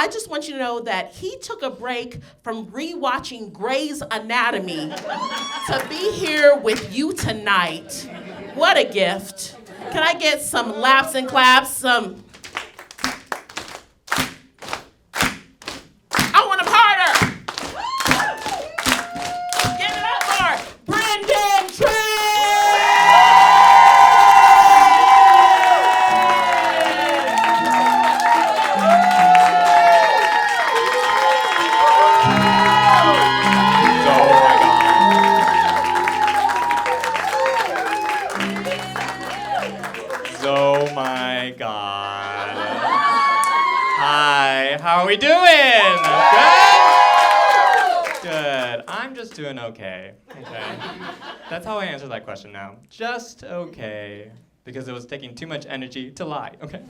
I just want you to know that he took a break from rewatching Grey's Anatomy to be here with you tonight. What a gift. Can I get some laps and claps? I want a harder. Give it up for Brendan Trent. Oh my God. Hi, how are we doing? Good? Good. I'm just doing okay. Okay. That's how I answer that question now. Just okay. Because it was taking too much energy to lie, okay?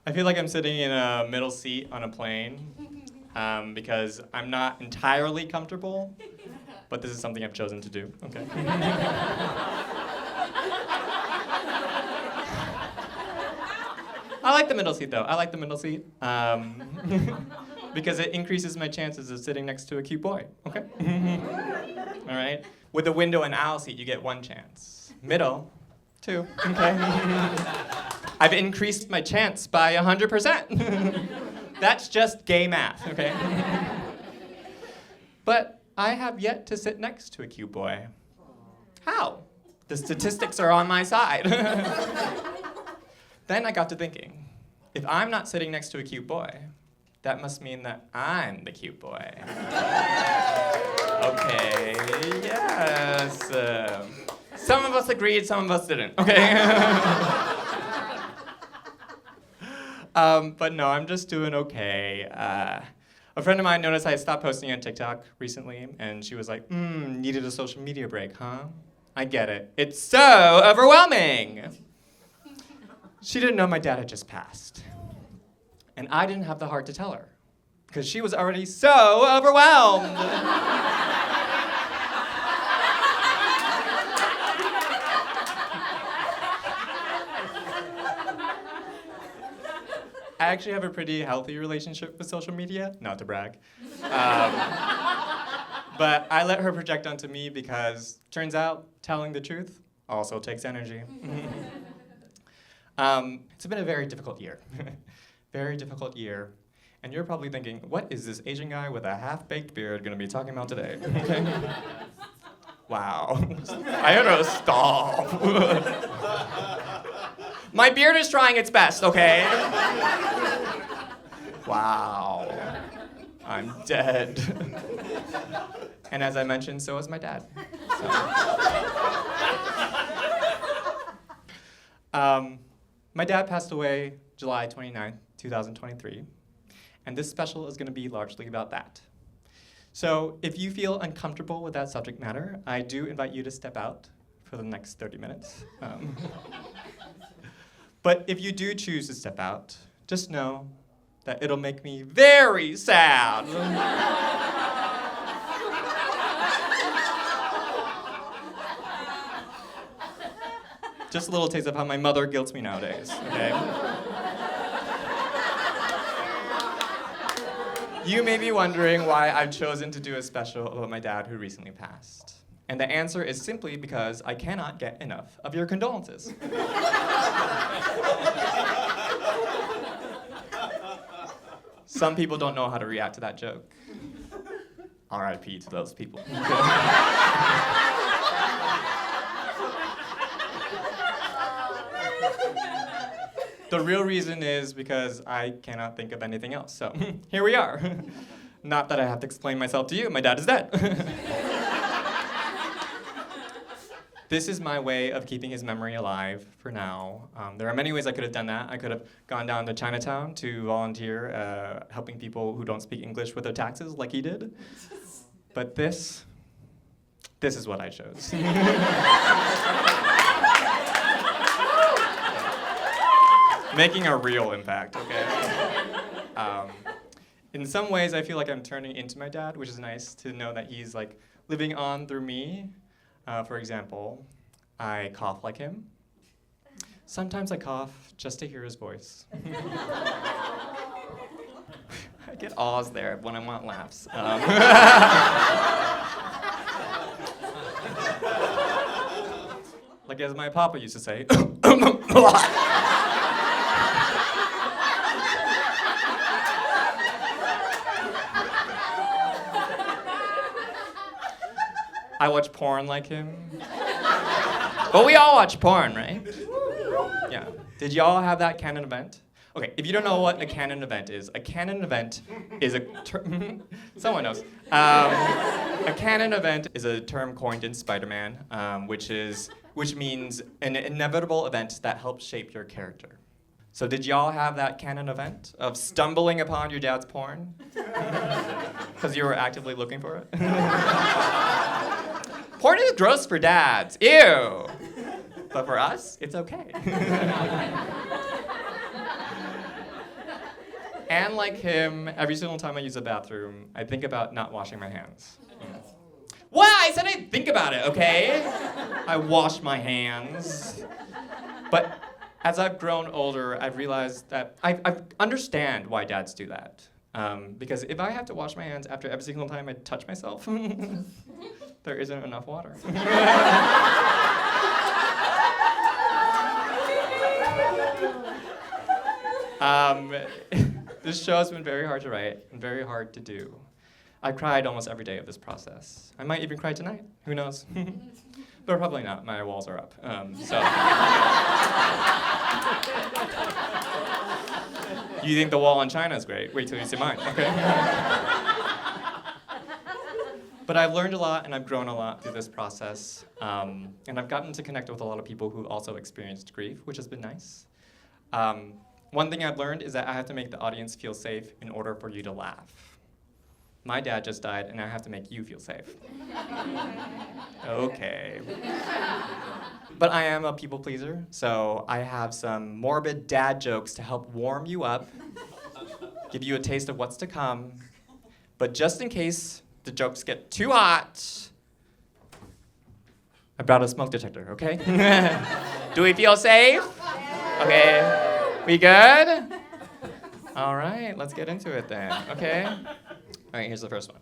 I feel like I'm sitting in a middle seat on a plane because I'm not entirely comfortable, but this is something I've chosen to do, okay? I like the middle seat, though. I like the middle seat because it increases my chances of sitting next to a cute boy, okay? All right? With the window and aisle seat, you get one chance. Middle, 2, okay? I've increased my chance by 100%. That's just gay math, okay? But I have yet to sit next to a cute boy. How? The statistics are on my side. Then I got to thinking, if I'm not sitting next to a cute boy, that must mean that I'm the cute boy. Okay, yes. Some of us agreed, some of us didn't, okay? But no, I'm just doing okay. A friend of mine noticed I stopped posting on TikTok recently, and she was like, needed a social media break, huh? I get it. It's so overwhelming. She didn't know my dad had just passed. And I didn't have the heart to tell her, because she was already so overwhelmed. I actually have a pretty healthy relationship with social media, not to brag. But I let her project onto me because turns out telling the truth also takes energy. It's been a very difficult year. Very difficult year. And you're probably thinking, what is this Asian guy with a half-baked beard going to be talking about today? Wow. I had to stop. My beard is trying its best, okay? Wow. I'm dead. And as I mentioned, so is my dad. So. My dad passed away July 29th, 2023, and this special is going to be largely about that. So if you feel uncomfortable with that subject matter, I do invite you to step out for the next 30 minutes. But if you do choose to step out, just know that it'll make me very sad. Just a little taste of how my mother guilts me nowadays, okay? You may be wondering why I've chosen to do a special about my dad who recently passed. And the answer is simply because I cannot get enough of your condolences. Some people don't know how to react to that joke. R.I.P. to those people. The real reason is because I cannot think of anything else. So here we are. Not that I have to explain myself to you. My dad is dead. This is my way of keeping his memory alive for now. There are many ways I could have done that. I could have gone down to Chinatown to volunteer helping people who don't speak English with their taxes like he did. But this is what I chose. Making a real impact, okay? In some ways, I feel like I'm turning into my dad, which is nice to know that he's like living on through me. For example, I cough like him. Sometimes I cough just to hear his voice. get awes there when I want laughs. Like as my papa used to say, I watch porn like him. But we all watch porn, right? Yeah. Did y'all have that canon event? Okay, if you don't know what a canon event is a term. Someone knows. A canon event is a term coined in Spider-Man, which means an inevitable event that helps shape your character. So did y'all have that canon event of stumbling upon your dad's porn? Because you were actively looking for it? Porn is gross for dads. Ew. But for us, it's okay. And like him, every single time I use the bathroom, I think about not washing my hands. What? I said I think about it, okay? I wash my hands. But as I've grown older, I've realized that I understand why dads do that. Because if I have to wash my hands after every single time I touch myself, there isn't enough water. This show has been very hard to write and very hard to do. I cried almost every day of this process. I might even cry tonight. Who knows? But probably not. My walls are up. You think the wall in China is great? Wait till you see mine. Okay. But I've learned a lot and I've grown a lot through this process. And I've gotten to connect with a lot of people who also experienced grief, which has been nice. One thing I've learned is that I have to make the audience feel safe in order for you to laugh. My dad just died, and I have to make you feel safe. Okay. But I am a people pleaser, so I have some morbid dad jokes to help warm you up, give you a taste of what's to come. But just in case the jokes get too hot, I brought a smoke detector, okay? Do we feel safe? Okay. We good? All right, let's get into it then, okay? All right, here's the first one.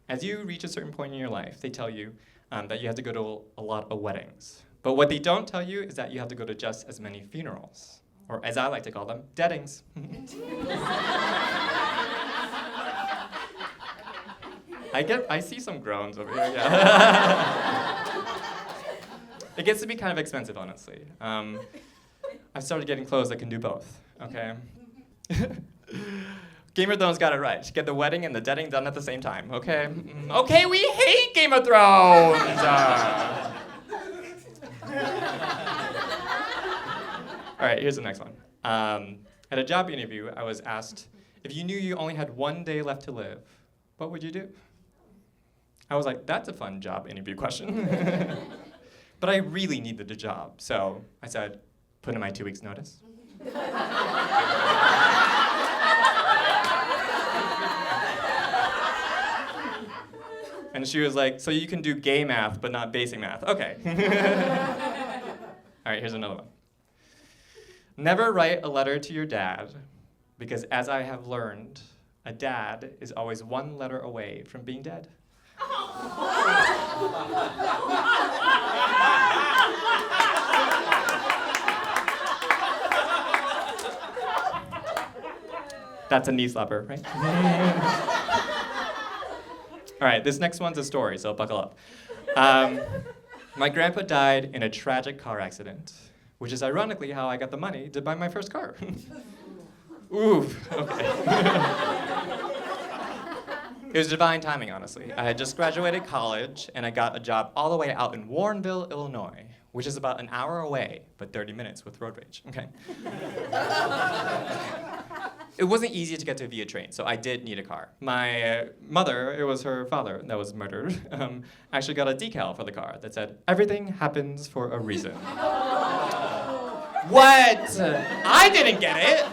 As you reach a certain point in your life, they tell you that you have to go to a lot of weddings. But what they don't tell you is that you have to go to just as many funerals, or as I like to call them, deadings. I see some groans over here, yeah. It gets to be kind of expensive, honestly. I've started getting clothes that can do both, okay? Game of Thrones got it right. Get the wedding and the deading done at the same time, okay? Okay, we hate Game of Thrones! All right, here's the next one. At a job interview, I was asked, if you knew you only had one day left to live, what would you do? I was like, that's a fun job interview question. But I really needed the job, so I said, put in my 2 weeks notice. And she was like, so you can do gay math, but not basic math. Okay. All right, here's another one. Never write a letter to your dad, because as I have learned, a dad is always one letter away from being dead. That's a knee slapper, right? All right, this next one's a story, so buckle up. My grandpa died in a tragic car accident, which is ironically how I got the money to buy my first car. Oof, okay. It was divine timing, honestly. I had just graduated college, and I got a job all the way out in Warrenville, Illinois, which is about an hour away, but 30 minutes with road rage, okay? It wasn't easy to get to via train, so I did need a car. My mother, it was her father that was murdered, actually got a decal for the car that said, "Everything happens for a reason." What? I didn't get it.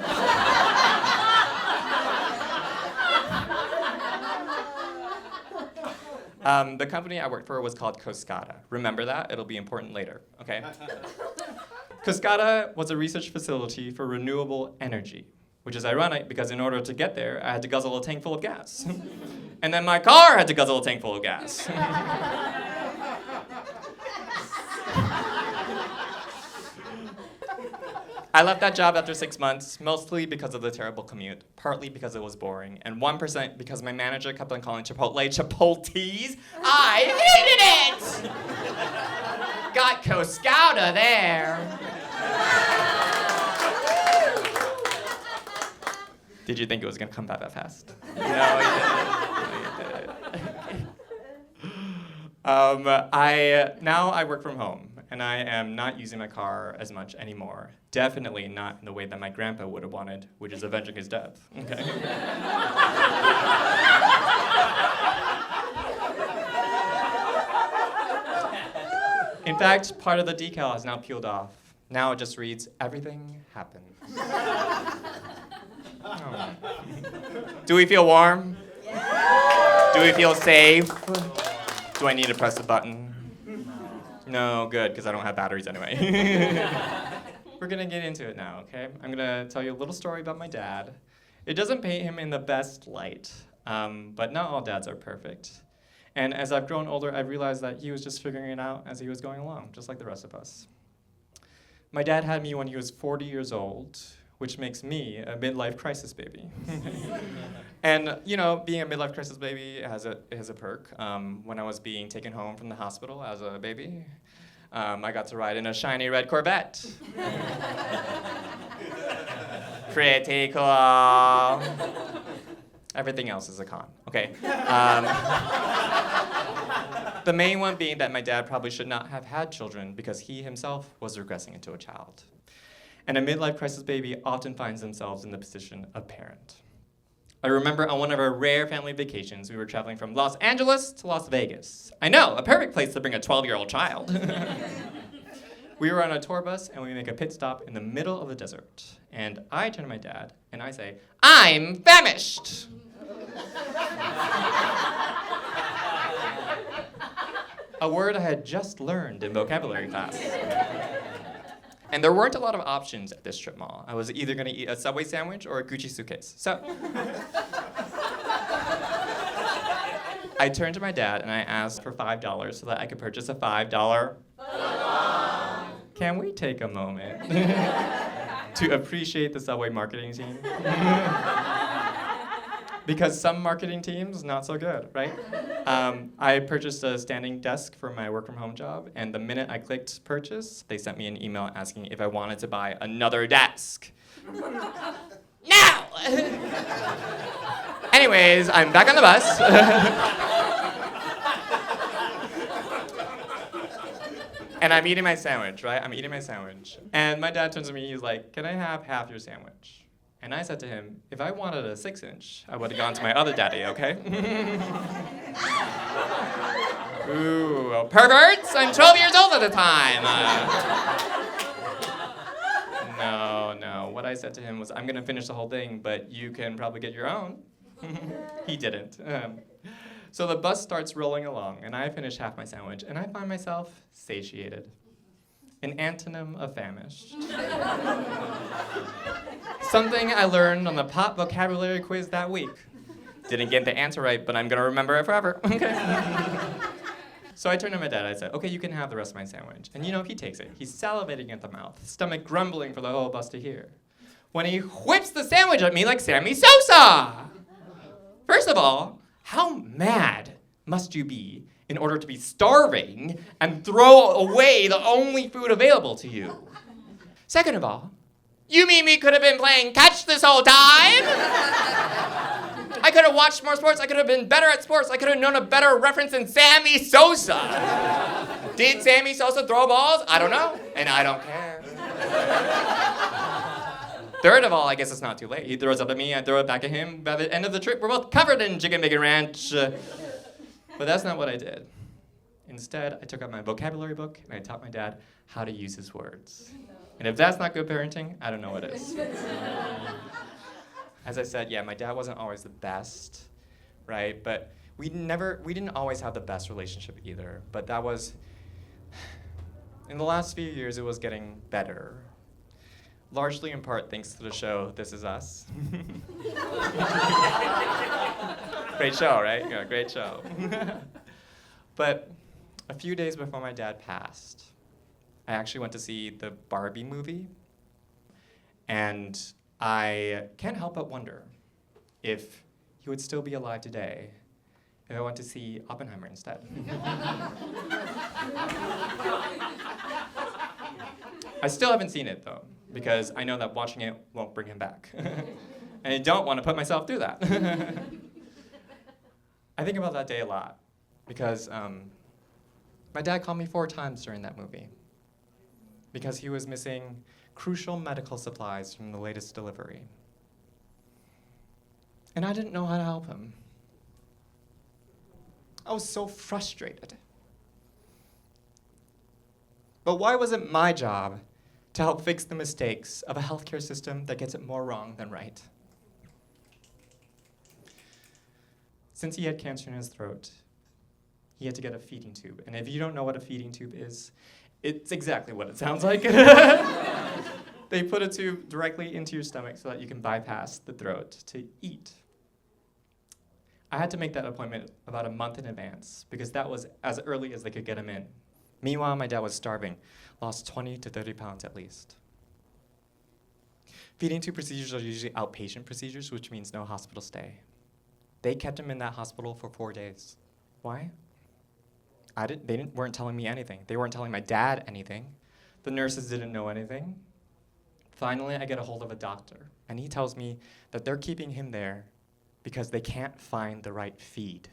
The company I worked for was called Coscata. Remember that? It'll be important later, okay? Coscata was a research facility for renewable energy. which is ironic because in order to get there, I had to guzzle a tank full of gas. And then my car had to guzzle a tank full of gas. I left that job after 6 months, mostly because of the terrible commute, partly because it was boring, and 1% because my manager kept on calling Chipotle Chipotle's. I hated it! Got Coscouta there. Did you think it was gonna come back that fast? No, you didn't. Now I work from home, and I am not using my car as much anymore. Definitely not in the way that my grandpa would have wanted, which is avenging his death. Okay. In fact, part of the decal has now peeled off. Now it just reads, "Everything happens." Oh. Do we feel warm? Do we feel safe? Do I need to press the button? No, good, because I don't have batteries anyway. We're gonna get into it now, okay? I'm gonna tell you a little story about my dad. It doesn't paint him in the best light, but not all dads are perfect. And as I've grown older, I've realized that he was just figuring it out as he was going along, just like the rest of us. My dad had me when he was 40 years old, which makes me a midlife crisis baby. And you know, being a midlife crisis baby has a perk. When I was being taken home from the hospital as a baby, I got to ride in a shiny red Corvette. Pretty cool. Everything else is a con, okay? The main one being that my dad probably should not have had children because he himself was regressing into a child. And a midlife crisis baby often finds themselves in the position of parent. I remember on one of our rare family vacations, we were traveling from Los Angeles to Las Vegas. I know, a perfect place to bring a 12-year-old child. We were on a tour bus, and we make a pit stop in the middle of the desert. And I turn to my dad, and I say, "I'm famished!" A word I had just learned in vocabulary class. And there weren't a lot of options at this strip mall. I was either gonna eat a Subway sandwich or a Gucci suitcase. So I turned to my dad and I asked for $5 so that I could purchase a $5. Can we take a moment to appreciate the Subway marketing team? Because some marketing teams, not so good, right? I purchased a standing desk for my work from home job, and the minute I clicked purchase, they sent me an email asking if I wanted to buy another desk. No! Anyways, I'm back on the bus. And I'm eating my sandwich, right? I'm eating my sandwich. And my dad turns to me, he's like, "Can I have half your sandwich?" And I said to him, "If I wanted a 6-inch, I would have gone to my other daddy, okay?" Ooh, perverts! I'm 12 years old at the time. No. What I said to him was, "I'm gonna finish the whole thing, but you can probably get your own." He didn't. So the bus starts rolling along, and I finish half my sandwich, and I find myself satiated. An antonym of famished. Something I learned on the pop vocabulary quiz that week. Didn't get the answer right, but I'm gonna remember it forever. Okay. So I turned to my dad, I said, "Okay, you can have the rest of my sandwich." And you know, he takes it. He's salivating at the mouth, stomach grumbling for the whole bus to hear. When he whips the sandwich at me like Sammy Sosa! First of all, how mad must you be in order to be starving and throw away the only food available to you? Second of all, you mean we could have been playing catch this whole time? I could have watched more sports. I could have been better at sports. I could have known a better reference than Sammy Sosa. Did Sammy Sosa throw balls? I don't know, and I don't care. Third of all, I guess it's not too late. He throws up at me, I throw it back at him. By the end of the trip, we're both covered in chicken bacon ranch. But that's not what I did. Instead, I took out my vocabulary book and I taught my dad how to use his words. And if that's not good parenting, I don't know what is. As I said, yeah, my dad wasn't always the best, right? But we didn't always have the best relationship either. But that was, in the last few years, it was getting better. largely in part thanks to the show This Is Us. Great show, right? Yeah, great show. But a few days before my dad passed, I actually went to see the Barbie movie, and I can't help but wonder if he would still be alive today if I went to see Oppenheimer instead. I still haven't seen it, though, because I know that watching it won't bring him back. And I don't want to put myself through that. I think about that day a lot, because my dad called me 4 times during that movie, because he was missing crucial medical supplies from the latest delivery. And I didn't know how to help him. I was so frustrated. But why was it my job to help fix the mistakes of a healthcare system that gets it more wrong than right? Since he had cancer in his throat, he had to get a feeding tube. And if you don't know what a feeding tube is, it's exactly what it sounds like. They put a tube directly into your stomach so that you can bypass the throat to eat. I had to make that appointment about a month in advance because that was as early as they could get him in. Meanwhile, my dad was starving, lost 20 to 30 pounds at least. Feeding tube procedures are usually outpatient procedures, which means no hospital stay. They kept him in that hospital for 4 days. Why? They weren't telling me anything. They weren't telling my dad anything. The nurses didn't know anything. Finally, I get a hold of a doctor, and he tells me that they're keeping him there because they can't find the right feed.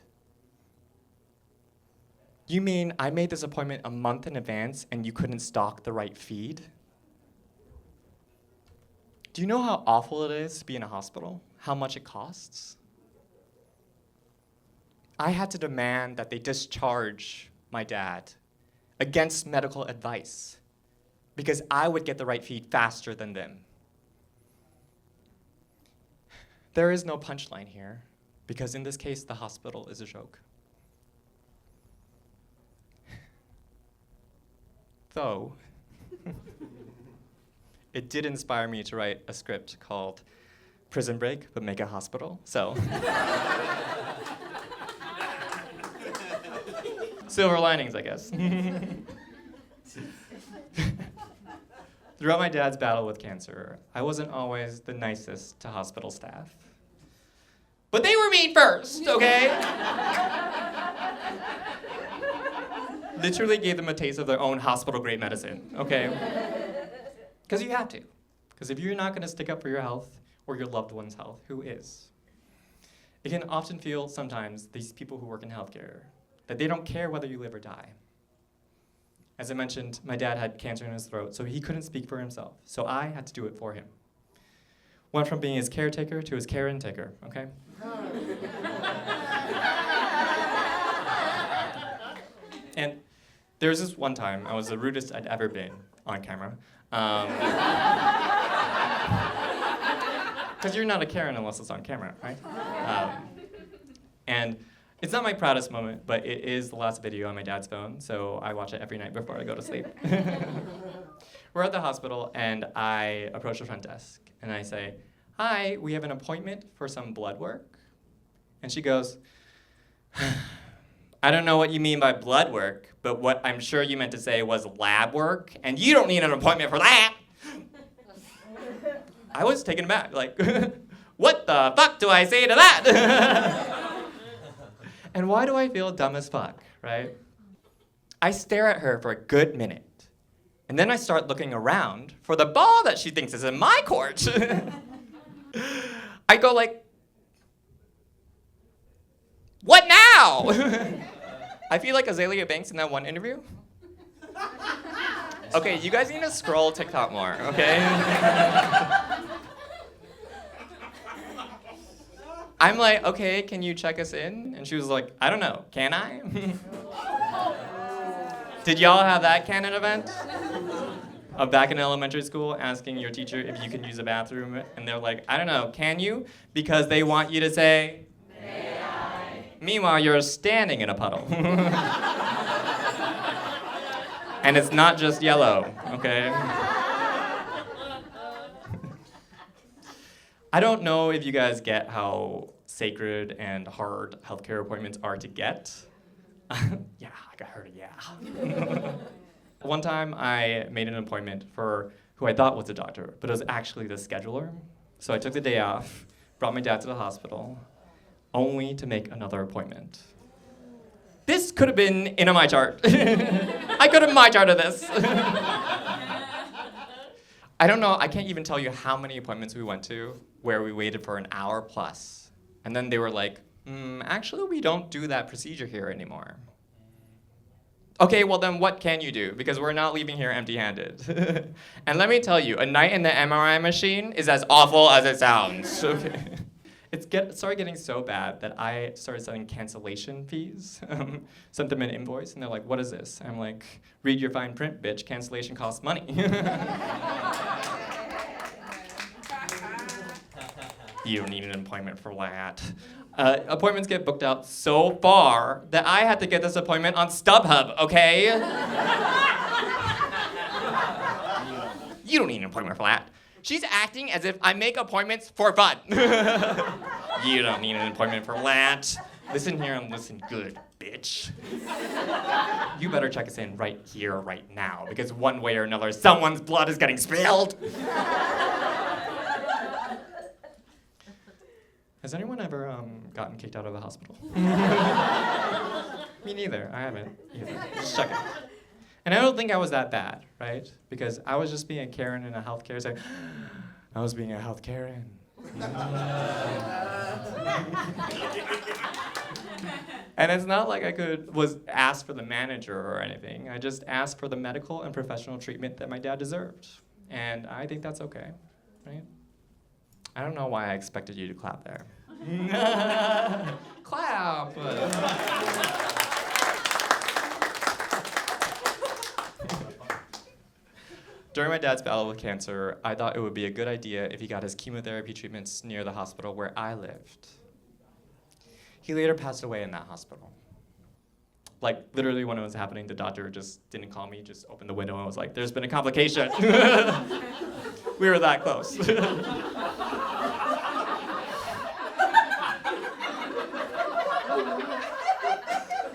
You mean I made this appointment a month in advance and you couldn't stock the right feed? Do you know how awful it is to be in a hospital? How much it costs? I had to demand that they discharge my dad against medical advice because I would get the right feed faster than them. There is no punchline here because in this case, the hospital is a joke. Though, it did inspire me to write a script called Prison Break, but make a hospital, so. Silver linings, I guess. Throughout my dad's battle with cancer, I wasn't always the nicest to hospital staff. But they were mean first, okay? Literally gave them a taste of their own hospital-grade medicine, okay? Because you have to. Because if you're not going to stick up for your health or your loved one's health, who is? It can often feel sometimes, these people who work in healthcare, that they don't care whether you live or die. As I mentioned, my dad had cancer in his throat, so he couldn't speak for himself. So I had to do it for him. Went from being his caretaker to his care and taker, okay? And there was this one time, I was the rudest I'd ever been on camera. Because you're not a Karen unless it's on camera, right? And it's not my proudest moment, but it is the last video on my dad's phone, so I watch it every night before I go to sleep. We're at the hospital, and I approach the front desk, and I say, "Hi, we have an appointment for some blood work." And she goes, "I don't know what you mean by blood work, but what I'm sure you meant to say was lab work, and you don't need an appointment for that." I was taken aback, like, what the fuck do I say to that? And why do I feel dumb as fuck, right? I stare at her for a good minute, and then I start looking around for the ball that she thinks is in my court. I go like, what now? I feel like Azalea Banks in that one interview. Okay, you guys need to scroll TikTok more, okay? I'm like, okay, can you check us in? And she was like, I don't know, can I? Did y'all have that canon event? Back in elementary school, asking your teacher if you can use a bathroom, and they're like, I don't know, can you? Because they want you to say, may I? Meanwhile, you're standing in a puddle. And it's not just yellow, okay? I don't know if you guys get how sacred and hard healthcare appointments are to get. Yeah, I got heard, yeah. One time I made an appointment for who I thought was a doctor, but it was actually the scheduler. So I took the day off, brought my dad to the hospital, only to make another appointment. This could have been in a my chart. I could have my charted this. I don't know, I can't even tell you how many appointments we went to where we waited for an hour plus. And then they were like, actually we don't do that procedure here anymore. Okay, well then what can you do? Because we're not leaving here empty-handed. And let me tell you, a night in the MRI machine is as awful as it sounds. Okay. It started getting so bad that I started sending cancellation fees. Sent them an invoice, and they're like, what is this? I'm like, read your fine print, bitch. Cancellation costs money. You don't need an appointment for that. Appointments get booked out so far that I had to get this appointment on StubHub, okay? You don't need an appointment for that. She's acting as if I make appointments for fun. You don't need an appointment for that. Listen here and listen good, bitch. You better check us in right here, right now, because one way or another, someone's blood is getting spilled. Has anyone ever gotten kicked out of a hospital? Me neither. I haven't either. Just checking. And I don't think I was that bad, right? Because I was just being a Karen in a healthcare setting. I was being a health Karen. And it's not like was asked for the manager or anything. I just asked for the medical and professional treatment that my dad deserved. And I think that's okay, right? I don't know why I expected you to clap there. Clap! During my dad's battle with cancer, I thought it would be a good idea if he got his chemotherapy treatments near the hospital where I lived. He later passed away in that hospital. Like, literally when it was happening, the doctor just didn't call me, just opened the window and was like, there's been a complication. We were that close.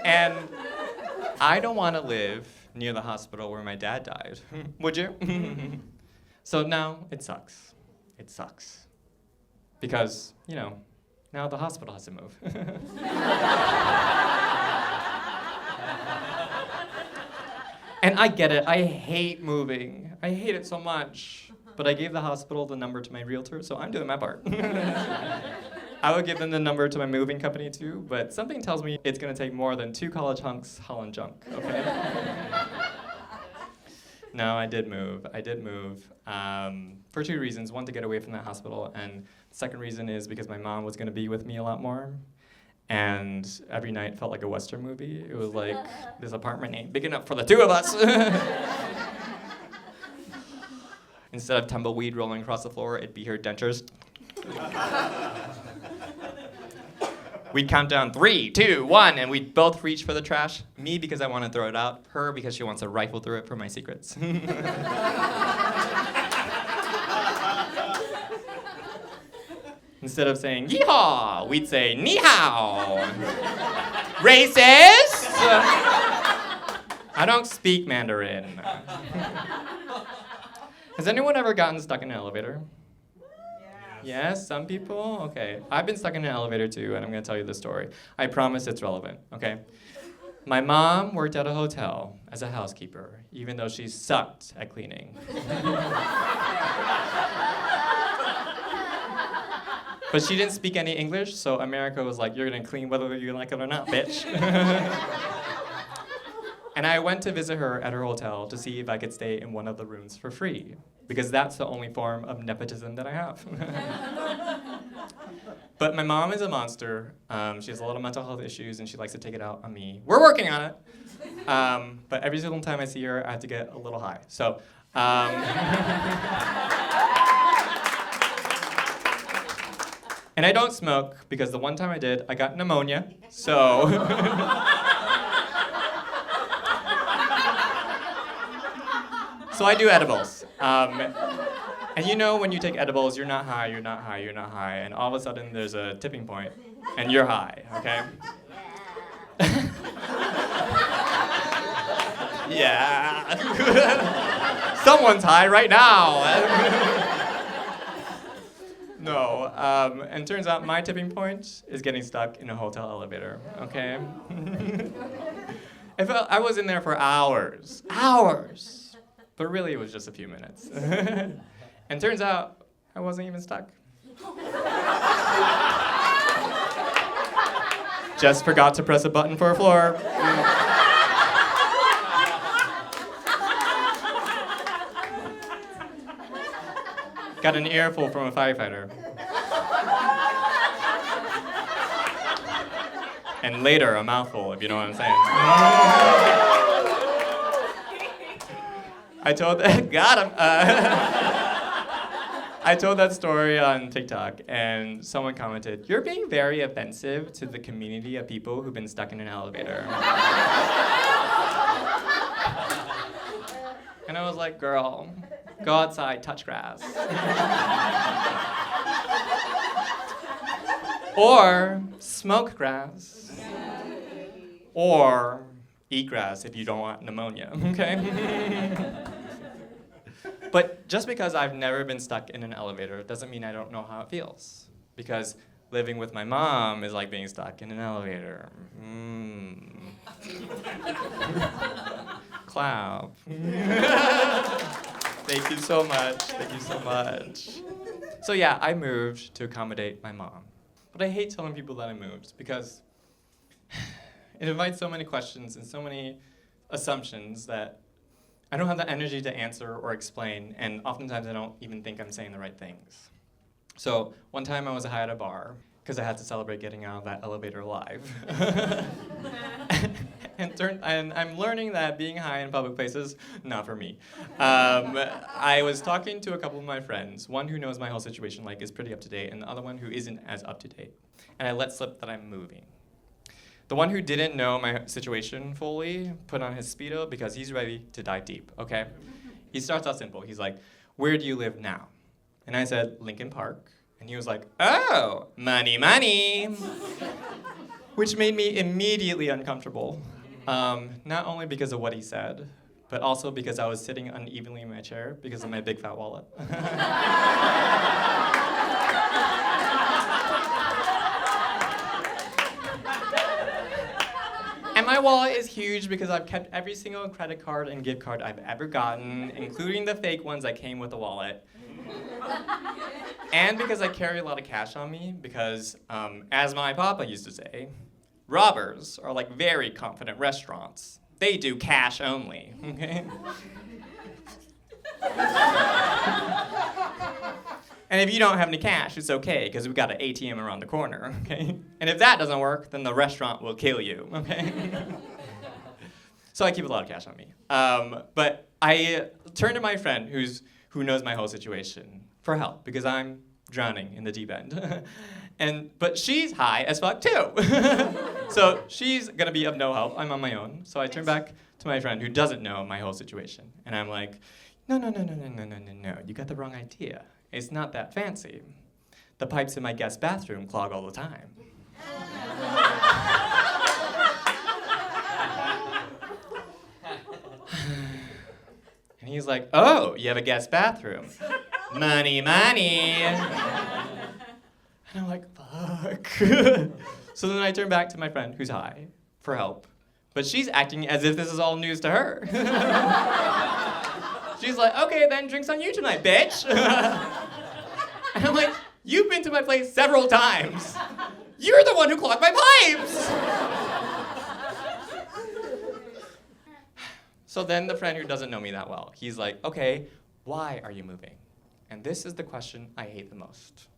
And I don't want to live near the hospital where my dad died. Would you? So now it sucks. It sucks. Because, now the hospital has to move. And I get it. I hate moving. I hate it so much. But I gave the hospital the number to my realtor, so I'm doing my part. I would give them the number to my moving company too, but something tells me it's gonna take more than 2 college hunks hauling junk, okay? No, I did move. For 2 reasons. One, to get away from that hospital, and the second reason is because my mom was gonna be with me a lot more. And every night felt like a Western movie. It was like, this apartment ain't big enough for the 2 of us. Instead of tumbleweed rolling across the floor, it'd be her dentures. We'd count down 3, 2, 1, and we'd both reach for the trash. Me because I want to throw it out, her because she wants to rifle through it for my secrets. Instead of saying yeehaw, we'd say ni hao. Racist! I don't speak Mandarin. Has anyone ever gotten stuck in an elevator? Yes, some people? Okay. I've been stuck in an elevator too, and I'm going to tell you the story. I promise it's relevant, okay? My mom worked at a hotel as a housekeeper, even though she sucked at cleaning. But she didn't speak any English, so America was like, you're going to clean whether you like it or not, bitch. And I went to visit her at her hotel to see if I could stay in one of the rooms for free, because that's the only form of nepotism that I have. But my mom is a monster. She has a lot of mental health issues, and she likes to take it out on me. We're working on it. But every single time I see her, I have to get a little high. So, and I don't smoke, because the one time I did, I got pneumonia. So. So I do edibles. And you know when you take edibles, you're not high, you're not high, you're not high, and all of a sudden there's a tipping point, and you're high, okay? Yeah. Someone's high right now. No, and turns out my tipping point is getting stuck in a hotel elevator, okay? I was in there for hours, but really it was just a few minutes. And turns out I wasn't even stuck. Just forgot to press a button for a floor. Got an earful from a firefighter. And later, a mouthful, if you know what I'm saying. I told I told that story on TikTok, and someone commented, "You're being very offensive to the community of people who've been stuck in an elevator." And I was like, girl, go outside, touch grass. Or smoke grass. Or eat grass if you don't want pneumonia, okay? But just because I've never been stuck in an elevator doesn't mean I don't know how it feels. Because living with my mom is like being stuck in an elevator. Clap. Thank you so much. Thank you so much. So yeah, I moved to accommodate my mom. But I hate telling people that I moved because it invites so many questions and so many assumptions that I don't have the energy to answer or explain, and oftentimes I don't even think I'm saying the right things. So one time I was high at a bar because I had to celebrate getting out of that elevator alive. And I'm learning that being high in public places, not for me. I was talking to a couple of my friends, one who knows my whole situation, like is pretty up to date, and the other one who isn't as up to date. And I let slip that I'm moving. The one who didn't know my situation fully put on his Speedo because he's ready to dive deep, okay? He starts out simple. He's like, "Where do you live now?" And I said, "Lincoln Park." And he was like, "Oh, money, money." Which made me immediately uncomfortable. Not only because of what he said, but also because I was sitting unevenly in my chair because of my big fat wallet. And my wallet is huge because I've kept every single credit card and gift card I've ever gotten, including the fake ones that came with the wallet. And because I carry a lot of cash on me, because as my papa used to say, robbers are like very confident restaurants. They do cash only, okay? And if you don't have any cash, it's okay, because we've got an ATM around the corner, okay? And if that doesn't work, then the restaurant will kill you, okay? So I keep a lot of cash on me. But I turn to my friend who knows my whole situation for help, because I'm drowning in the deep end. But she's high as fuck too. So she's gonna be of no help. I'm on my own. So I turn back to my friend who doesn't know my whole situation. And I'm like, no, you got the wrong idea. It's not that fancy. The pipes in my guest bathroom clog all the time. And he's like, "Oh, you have a guest bathroom. Money, money." And I'm like, fuck. So then I turn back to my friend who's high for help. But she's acting as if this is all news to her. She's like, "Okay, then drinks on you tonight, bitch." And I'm like, "You've been to my place several times. You're the one who clogged my pipes." So then the friend who doesn't know me that well, he's like, "Okay, why are you moving?" And this is the question I hate the most.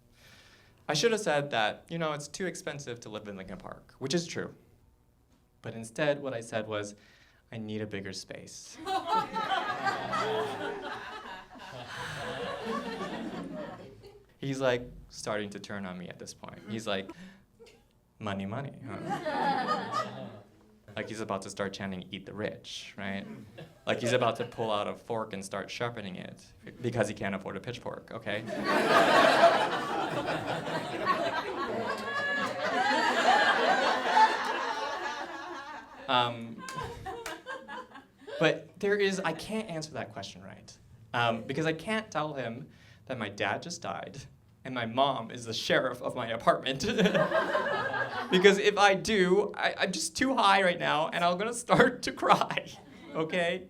I should have said that, it's too expensive to live in Lincoln Park, which is true. But instead, what I said was, I need a bigger space. He's like starting to turn on me at this point. He's like, money, money, huh? Like he's about to start chanting, "Eat the rich," right? Like he's about to pull out a fork and start sharpening it because he can't afford a pitchfork, okay? But I can't answer that question right. Because I can't tell him that my dad just died and my mom is the sheriff of my apartment. Because if I do, I'm just too high right now and I'm gonna start to cry, okay?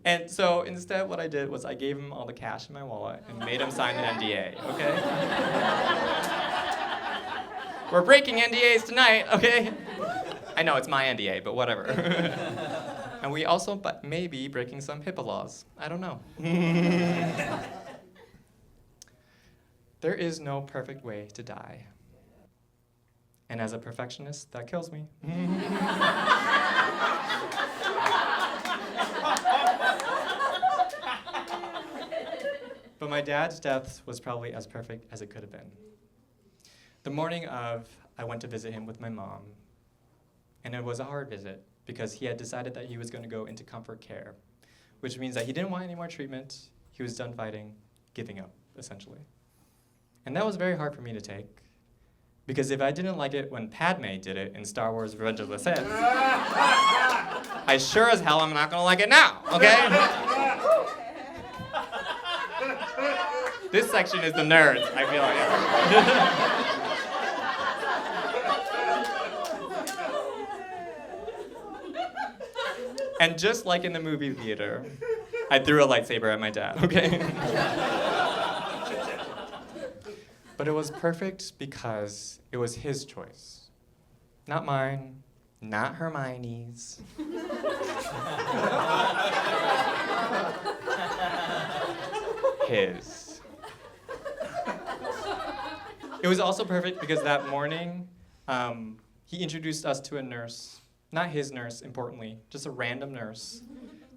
And so instead what I did was I gave him all the cash in my wallet and made him sign an NDA, okay? We're breaking NDAs tonight, okay? I know it's my NDA, but whatever. And we also may be breaking some HIPAA laws. I don't know. There is no perfect way to die. And as a perfectionist, that kills me. But my dad's death was probably as perfect as it could have been. The morning of, I went to visit him with my mom. And it was a hard visit because he had decided that he was going to go into comfort care, which means that he didn't want any more treatment. He was done fighting, giving up, essentially. And that was very hard for me to take because if I didn't like it when Padme did it in Star Wars Revenge of the Sith, I sure as hell am not going to like it now, okay? This section is the nerds, I feel like. And just like in the movie theater, I threw a lightsaber at my dad, okay? But it was perfect because it was his choice. Not mine, not Hermione's. His. It was also perfect because that morning, he introduced us to a nurse. Not his nurse, importantly, just a random nurse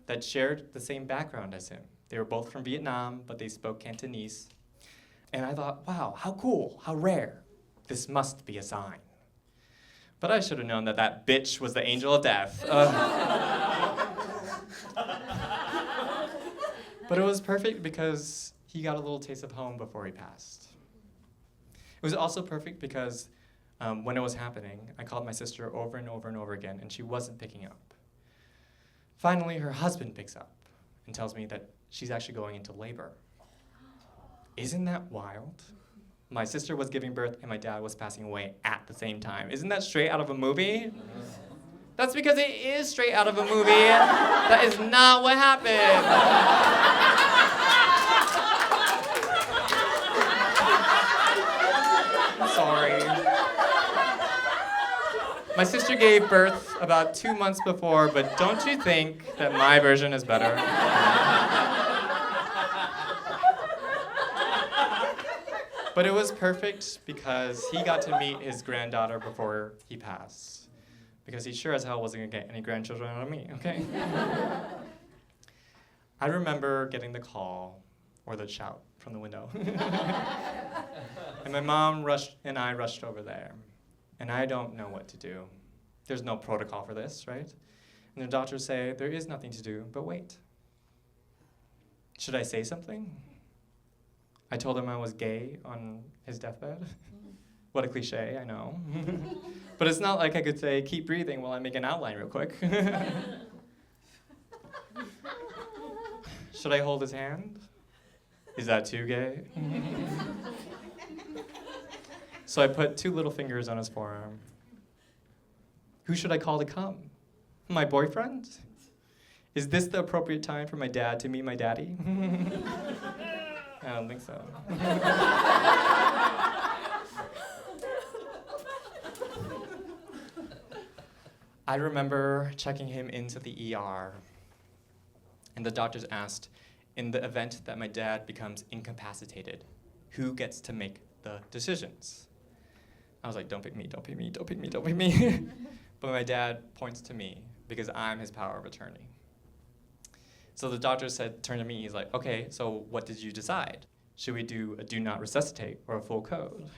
that shared the same background as him. They were both from Vietnam, but they spoke Cantonese. And I thought, wow, how cool, how rare. This must be a sign. But I should have known that that bitch was the angel of death. But it was perfect because he got a little taste of home before he passed. It was also perfect because when it was happening, I called my sister over and over and over again, and she wasn't picking up. Finally, her husband picks up and tells me that she's actually going into labor. Isn't that wild? My sister was giving birth, and my dad was passing away at the same time. Isn't that straight out of a movie? That's because it is straight out of a movie. That is not what happened. Sorry. My sister gave birth about 2 months before, but don't you think that my version is better? But it was perfect because he got to meet his granddaughter before he passed. Because he sure as hell wasn't gonna get any grandchildren out of me, okay? I remember getting the call, or the shout from the window. And my mom and I rushed over there. And I don't know what to do. There's no protocol for this, right? And the doctors say, there is nothing to do, but wait. Should I say something? I told him I was gay on his deathbed. What a cliche, I know. But it's not like I could say, keep breathing while I make an outline real quick. Should I hold his hand? Is that too gay? So I put 2 little fingers on his forearm. Who should I call to come? My boyfriend? Is this the appropriate time for my dad to meet my daddy? I don't think so. I remember checking him into the ER, and the doctors asked, in the event that my dad becomes incapacitated, who gets to make the decisions? I was like, don't pick me, don't pick me, don't pick me, don't pick me. But my dad points to me because I'm his power of attorney. So the doctor turned to me, he's like, okay, so what did you decide? Should we do a do not resuscitate or a full code?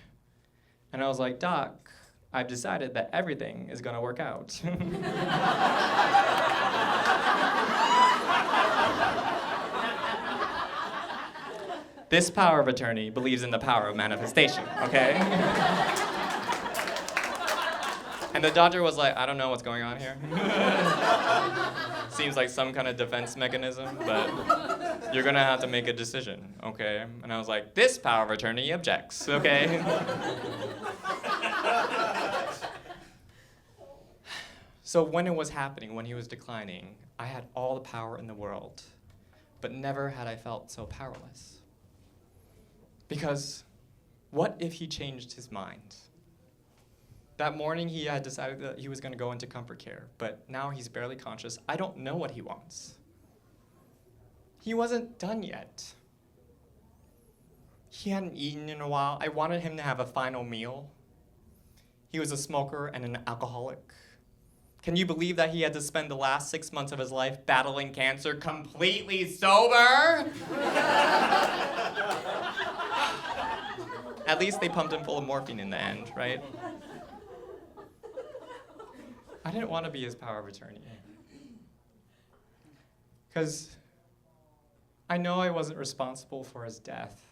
And I was like, Doc, I've decided that everything is gonna work out. This power of attorney believes in the power of manifestation, okay? And the doctor was like, I don't know what's going on here. Seems like some kind of defense mechanism, but you're gonna have to make a decision, okay? And I was like, this power of attorney objects, okay? So when it was happening, when he was declining, I had all the power in the world, but never had I felt so powerless. Because what if he changed his mind? That morning he had decided that he was gonna go into comfort care, but now he's barely conscious. I don't know what he wants. He wasn't done yet. He hadn't eaten in a while. I wanted him to have a final meal. He was a smoker and an alcoholic. Can you believe that he had to spend the last 6 months of his life battling cancer completely sober? At least they pumped him full of morphine in the end, right? I didn't want to be his power of attorney. Because I know I wasn't responsible for his death,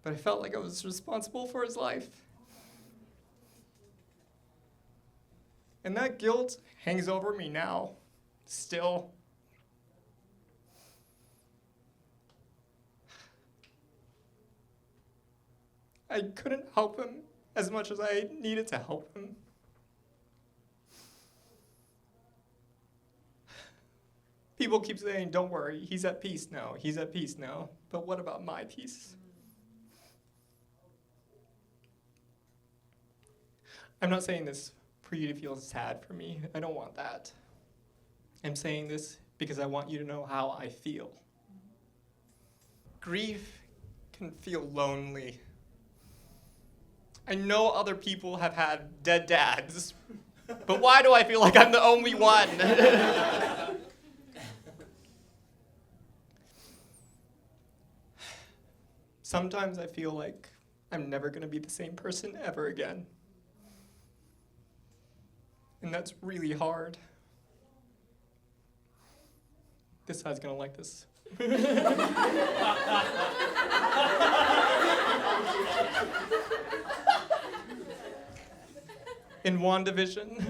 but I felt like I was responsible for his life. And that guilt hangs over me now, still. I couldn't help him as much as I needed to help him. People keep saying, don't worry, he's at peace now, he's at peace now. But what about my peace? I'm not saying this for you to feel sad for me. I don't want that. I'm saying this because I want you to know how I feel. Grief can feel lonely. I know other people have had dead dads, but why do I feel like I'm the only one? Sometimes I feel like I'm never gonna be the same person ever again. And that's really hard. This side's gonna like this. In WandaVision,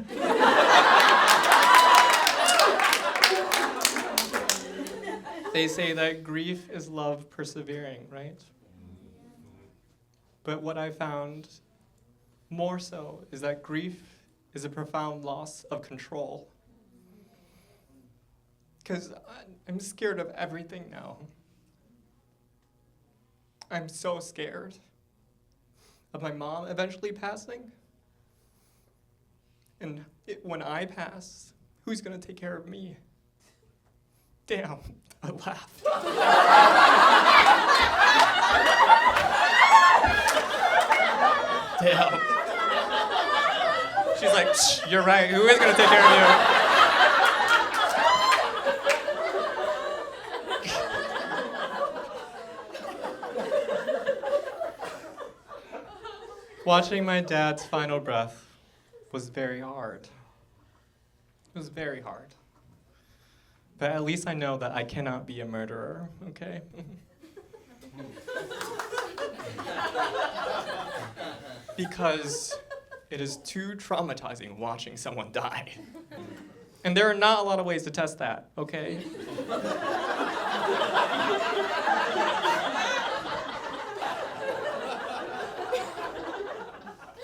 they say that grief is love persevering, right? But what I found more so is that grief is a profound loss of control. Because I'm scared of everything now. I'm so scared of my mom eventually passing. And when I pass, who's gonna take care of me? Damn, I laughed. Damn. She's like, shh, you're right, who is gonna take care of you? Watching my dad's final breath was very hard. It was very hard. But at least I know that I cannot be a murderer, okay? Because it is too traumatizing watching someone die. And there are not a lot of ways to test that, okay?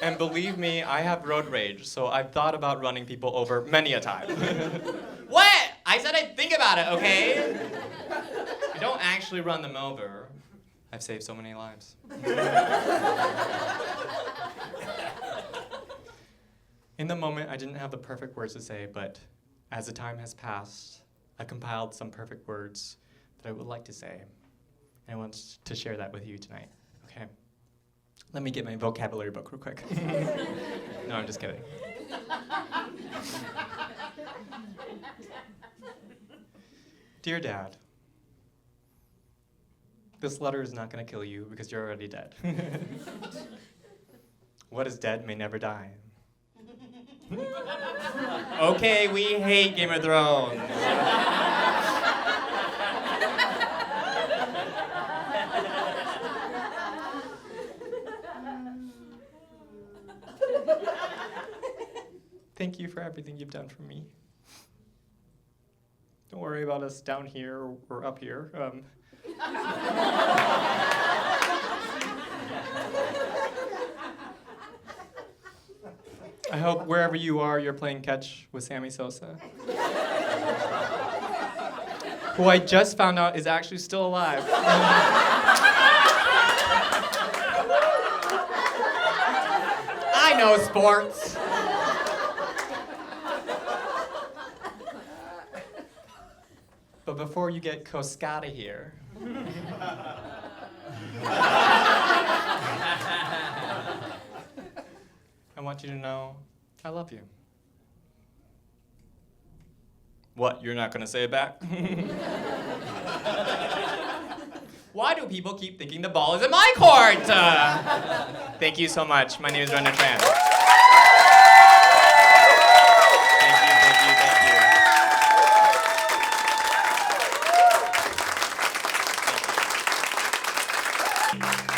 And believe me, I have road rage, so I've thought about running people over many a time. What? I said I'd think about it, okay? I don't actually run them over. I've saved so many lives. In the moment, I didn't have the perfect words to say, but as the time has passed, I compiled some perfect words that I would like to say. And I want to share that with you tonight, okay? Let me get my vocabulary book real quick. No, I'm just kidding. Dear Dad, this letter is not going to kill you because you're already dead. What is dead may never die. Okay, we hate Game of Thrones. Thank you for everything you've done for me. Don't worry about us down here or up here. I hope wherever you are, you're playing catch with Sammy Sosa, who I just found out is actually still alive. I know sports. But before you get Coscata here, I want you to know I love you. What, you're not gonna say it back? Why do people keep thinking the ball is in my court? Thank you so much. My name is Brendan Tran. Thank you.